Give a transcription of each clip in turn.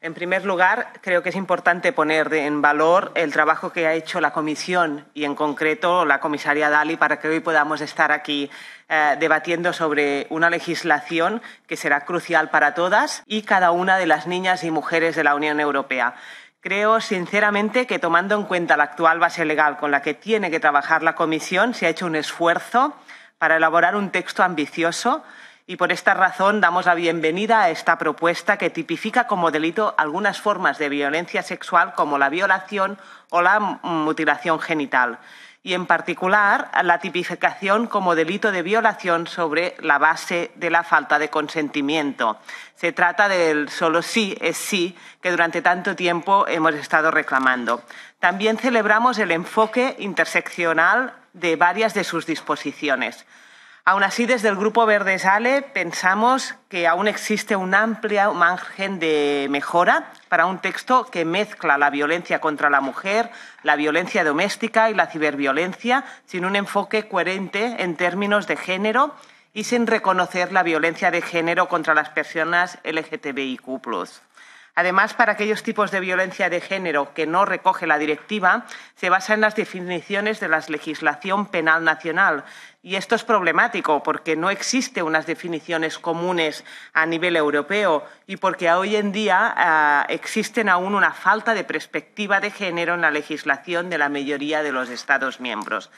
En primer lugar, creo que es importante poner en valor el trabajo que ha hecho la Comisión y, en concreto, la comisaria Dalli para que hoy podamos estar aquí debatiendo sobre una legislación que será crucial para todas y cada una de las niñas y mujeres de la Unión Europea. Creo, sinceramente, que tomando en cuenta la actual base legal con la que tiene que trabajar la Comisión, se ha hecho un esfuerzo para elaborar un texto ambicioso y por esta razón damos la bienvenida a esta propuesta que tipifica como delito algunas formas de violencia sexual como la violación o la mutilación genital y, en particular, la tipificación como delito de violación sobre la base de la falta de consentimiento. Se trata del solo sí es sí que durante tanto tiempo hemos estado reclamando. También celebramos el enfoque interseccional de varias de sus disposiciones. Aún así, desde el Grupo Verde Sale pensamos que aún existe un amplio margen de mejora para un texto que mezcla la violencia contra la mujer, la violencia doméstica y la ciberviolencia sin un enfoque coherente en términos de género y sin reconocer la violencia de género contra las personas LGTBIQ+. Además, para aquellos tipos de violencia de género que no recoge la directiva, se basa en las definiciones de la legislación penal nacional. Y esto es problemático porque no existen unas definiciones comunes a nivel europeo y porque hoy en día existe aún una falta de perspectiva de género en la legislación de la mayoría de los Estados miembros.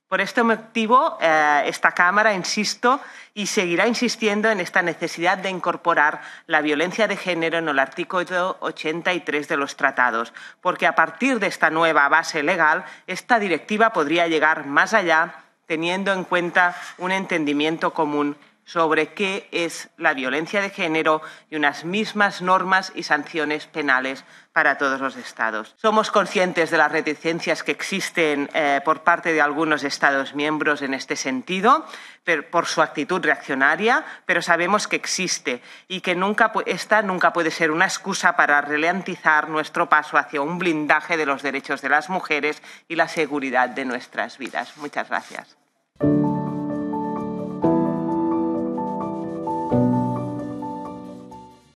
Por este motivo, esta Cámara, insisto, y seguirá insistiendo en esta necesidad de incorporar la violencia de género en el artículo 83 de los tratados, porque a partir de esta nueva base legal, esta directiva podría llegar más allá, teniendo en cuenta un entendimiento común sobre qué es la violencia de género y unas mismas normas y sanciones penales para todos los Estados. Somos conscientes de las reticencias que existen por parte de algunos Estados miembros en este sentido, por su actitud reaccionaria, pero sabemos que existe y que esta nunca puede ser una excusa para ralentizar nuestro paso hacia un blindaje de los derechos de las mujeres y la seguridad de nuestras vidas. Muchas gracias.